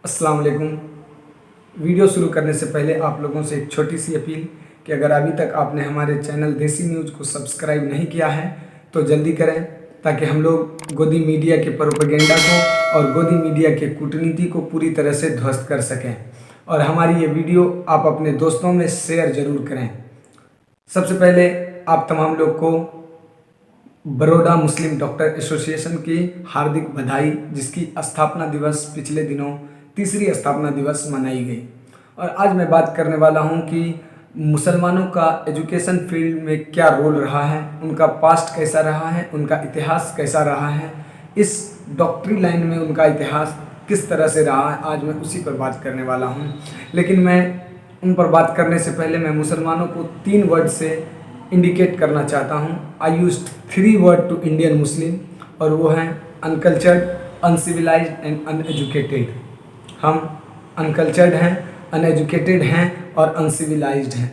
अस्सलाम वालेकुम। वीडियो शुरू करने से पहले आप लोगों से एक छोटी सी अपील कि अगर अभी तक आपने हमारे चैनल देसी न्यूज़ को सब्सक्राइब नहीं किया है तो जल्दी करें, ताकि हम लोग गोदी मीडिया के प्रोपेगेंडा को और गोदी मीडिया के कूटनीति को पूरी तरह से ध्वस्त कर सकें। और हमारी ये वीडियो आप अपने दोस्तों में शेयर ज़रूर करें। सबसे पहले आप तमाम लोग को बड़ौदा मुस्लिम डॉक्टर एसोसिएशन की हार्दिक बधाई, जिसकी स्थापना दिवस पिछले दिनों तीसरी स्थापना दिवस मनाई गई। और आज मैं बात करने वाला हूं कि मुसलमानों का एजुकेशन फील्ड में क्या रोल रहा है, उनका पास्ट कैसा रहा है, उनका इतिहास कैसा रहा है, इस डॉक्टरी लाइन में उनका इतिहास किस तरह से रहा है, आज मैं उसी पर बात करने वाला हूं। लेकिन मैं उन पर बात करने से पहले मैं मुसलमानों को 3 वर्ड से इंडिकेट करना चाहता हूँ। I used 3 word to Indian Muslim, और वो हैं अनकल्चर्ड, अनसिविलाइज्ड एंड अनएजुकेटेड। हम अनकल्चर्ड हैं, अनएजुकेटेड हैं और अनसिविलाइज्ड हैं।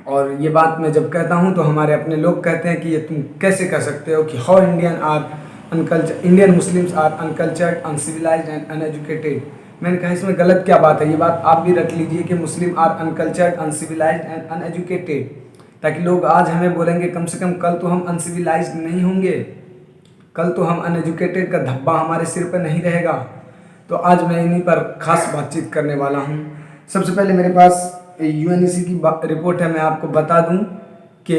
और ये बात मैं जब कहता हूँ तो हमारे अपने लोग कहते हैं कि ये तुम कैसे कह सकते हो कि how Indian Muslims are uncultured, uncivilised and uneducated. मैंने कहा इसमें गलत क्या बात है। ये बात आप भी रख लीजिए कि Muslim are uncultured, uncivilised and uneducated, ताकि लोग आज हमें बोलेंगे कम से कम कल तो हम अनसिविलाइज्ड नहीं होंगे, कल तो हम अनएजुकेटेड का धब्बा हमारे सिर पर नहीं रहेगा। तो आज मैं इन्हीं पर खास बातचीत करने वाला हूँ। सबसे पहले मेरे पास यूएनएससी की रिपोर्ट है, मैं आपको बता दूं कि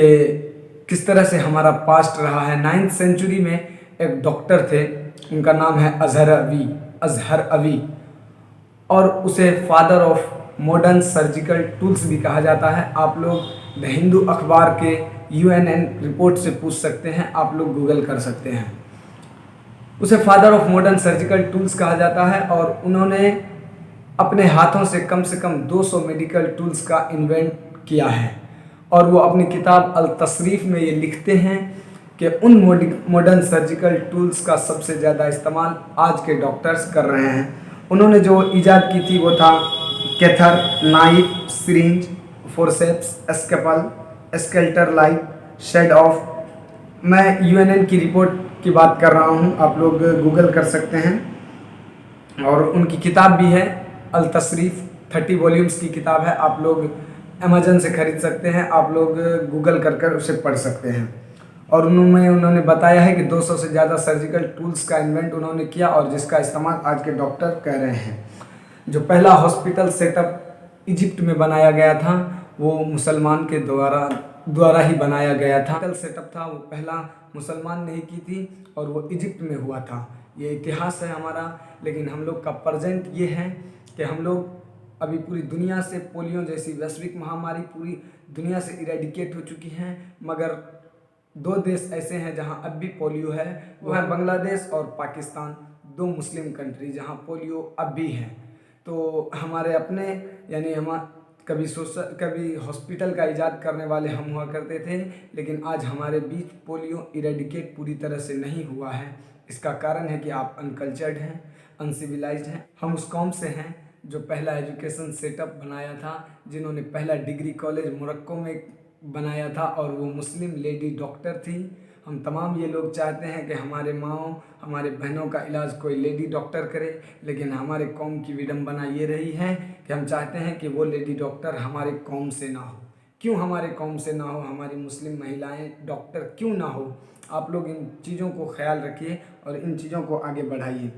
किस तरह से हमारा पास्ट रहा है। 9th सेंचुरी में एक डॉक्टर थे, उनका नाम है अजहर अवी, और उसे father of modern surgical tools भी कहा जाता है। आप लोग द हिंदू अखबार के यूएनएन रिपोर्ट से पूछ सकते हैं, आप लोग गूगल कर सकते हैं। उसे father of modern surgical tools कहा जाता है, और उन्होंने अपने हाथों से कम 200 मेडिकल टूल्स का इन्वेंट किया है। और वो अपनी किताब अल तशरीफ़ में ये लिखते हैं कि उन मॉडर्न सर्जिकल टूल्स का सबसे ज़्यादा इस्तेमाल आज के डॉक्टर्स कर रहे हैं। उन्होंने जो ईजाद की थी वो था catheter, knife, syringe, forceps, scalpel, स्केल्टर लाइट, शेड ऑफ। मैं यूएनएन की रिपोर्ट की बात कर रहा हूँ, आप लोग गूगल कर सकते हैं। और उनकी किताब भी है अल तशरीफ़, 30 वॉल्यूम्स की किताब है, आप लोग अमेजन से ख़रीद सकते हैं, आप लोग गूगल कर उसे पढ़ सकते हैं। और उन्होंने बताया है कि 200 से ज़्यादा सर्जिकल टूल्स का इन्वेंट उन्होंने किया, और जिसका इस्तेमाल आज के डॉक्टर कर रहे हैं। जो पहला हॉस्पिटल सेटअप इजिप्ट में बनाया गया था वो मुसलमान के द्वारा ही बनाया गया था। हॉस्पिटल सेटअप था वो पहला मुसलमान ने ही की थी, और वो इजिप्ट में हुआ था। ये इतिहास है हमारा। लेकिन हम लोग का प्रेजेंट ये है कि हम लोग अभी पूरी दुनिया से पोलियो जैसी वैश्विक महामारी पूरी दुनिया से इरेडिकेट हो चुकी हैं, मगर 2 देश ऐसे हैं जहां अब भी पोलियो है, वो है बांग्लादेश और पाकिस्तान, 2 मुस्लिम कंट्री जहां पोलियो अब भी है। तो हमारे अपने यानी हम कभी हॉस्पिटल का इजाद करने वाले हम हुआ करते थे, लेकिन आज हमारे बीच पोलियो इरेडिकेट पूरी तरह से नहीं हुआ है। इसका कारण है कि आप अनकल्चर्ड हैं, अनसिविलाइज्ड हैं। हम उस कौम से हैं जो पहला एजुकेशन सेटअप बनाया था, जिन्होंने पहला डिग्री कॉलेज मोरक्को में बनाया था, और वो मुस्लिम लेडी डॉक्टर थी। हम तमाम ये लोग चाहते हैं कि हमारे माँओं, हमारे बहनों का इलाज कोई लेडी डॉक्टर करे, लेकिन हमारे कौम की विडंबना ये रही है कि हम चाहते हैं कि वो लेडी डॉक्टर हमारे कौम से ना हो। क्यों हमारे कौम से ना हो, हमारी मुस्लिम महिलाएं डॉक्टर क्यों ना हो? आप लोग इन चीज़ों को ख्याल रखिए और इन चीज़ों को आगे बढ़ाइए।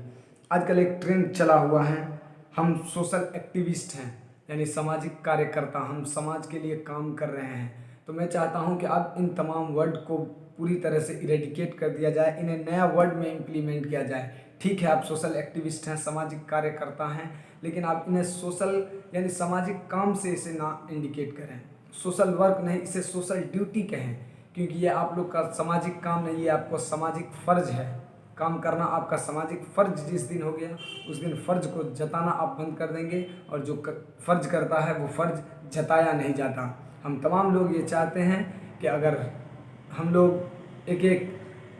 आजकल एक ट्रेंड चला हुआ है, हम सोशल एक्टिविस्ट हैं, यानी सामाजिक कार्यकर्ता, हम समाज के लिए काम कर रहे हैं। तो मैं चाहता हूं कि अब इन तमाम वर्ड को पूरी तरह से इरेडिकेट कर दिया जाए, इन्हें नया वर्ड में इम्प्लीमेंट किया जाए। ठीक है, आप सोशल एक्टिविस्ट हैं, सामाजिक कार्यकर्ता हैं, लेकिन आप इन्हें सोशल यानी सामाजिक काम से इसे ना इंडिकेट करें। सोशल वर्क नहीं, इसे सोशल ड्यूटी कहें, क्योंकि ये आप लोग का सामाजिक काम नहीं, ये आपको सामाजिक फ़र्ज है। काम करना आपका सामाजिक फ़र्ज जिस दिन हो गया, उस दिन फ़र्ज को जताना आप बंद कर देंगे, और जो फ़र्ज करता है वो फ़र्ज जताया नहीं जाता। हम तमाम लोग ये चाहते हैं कि अगर हम लोग एक एक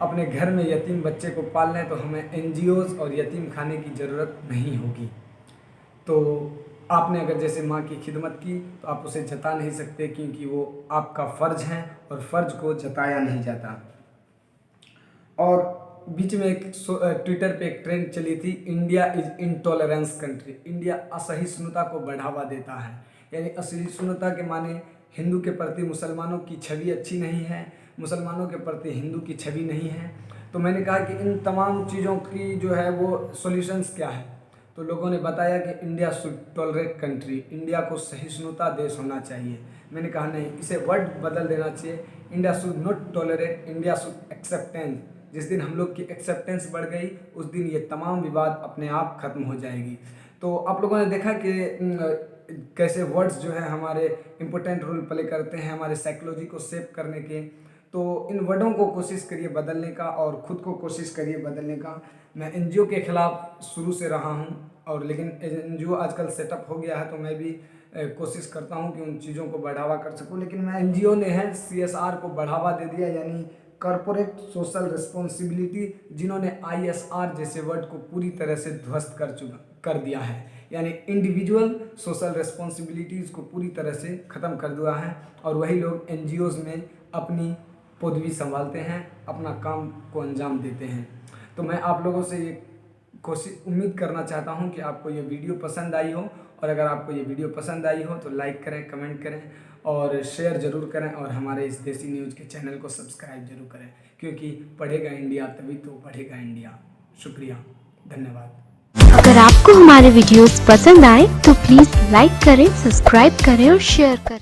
अपने घर में यतीम बच्चे को पाल लें तो हमें एनजीओज़ और यतीम खाने की ज़रूरत नहीं होगी। तो आपने अगर जैसे माँ की खिदमत की तो आप उसे जता नहीं सकते, क्योंकि वो आपका फ़र्ज है और फ़र्ज को जताया नहीं जाता। और बीच में एक ट्विटर पे एक ट्रेंड चली थी, India is intolerance country, India असहिष्णुता को बढ़ावा देता है। यानी असहिष्णुता के माने हिंदू के प्रति मुसलमानों की छवि अच्छी नहीं है, मुसलमानों के प्रति हिंदू की छवि नहीं है। तो मैंने कहा कि इन तमाम चीज़ों की जो है वो सॉल्यूशंस क्या है। तो लोगों ने बताया कि India should tolerate country, India को सहिष्णुता देश होना चाहिए। मैंने कहा नहीं, इसे वर्ड बदल देना चाहिए, India should not tolerate, India should acceptance. जिस दिन हम लोग की एक्सेप्टेंस बढ़ गई उस दिन ये तमाम विवाद अपने आप खत्म हो जाएगी। तो आप लोगों ने देखा कि कैसे वर्ड्स जो है हमारे इम्पोर्टेंट रोल प्ले करते हैं हमारे साइकोलॉजी को शेप करने के। तो इन वर्डों को कोशिश करिए बदलने का और ख़ुद को कोशिश करिए बदलने का। मैं एनजीओ के ख़िलाफ़ शुरू से रहा हूं, और लेकिन एनजीओ आजकल सेटअप हो गया है तो मैं भी कोशिश करता हूं कि उन चीज़ों को बढ़ावा कर सकूं। लेकिन मैं एनजीओ ने है सीएसआर को बढ़ावा दे दिया, यानी कॉरपोरेट सोशल रिस्पॉन्सिबिलिटी, जिन्होंने आईएसआर जैसे वर्ड को पूरी तरह से ध्वस्त कर दिया है। यानी इंडिविजुअल सोशल रिस्पॉन्सिबिलिटीज़ को पूरी तरह से ख़त्म कर दिया है, और वही लोग एनजीओज़ में अपनी पदवी संभालते हैं, अपना काम को अंजाम देते हैं। तो मैं आप लोगों से ये उम्मीद करना चाहता हूं कि आपको ये वीडियो पसंद आई हो, और अगर आपको ये वीडियो पसंद आई हो तो लाइक करें, कमेंट करें और शेयर ज़रूर करें, और हमारे इस देसी न्यूज़ के चैनल को सब्सक्राइब जरूर करें, क्योंकि पढ़ेगा इंडिया तभी तो बढ़ेगा इंडिया। शुक्रिया, धन्यवाद। अगर आपको हमारे वीडियोस पसंद आए तो प्लीज़ लाइक करें, सब्सक्राइब करें और शेयर करें।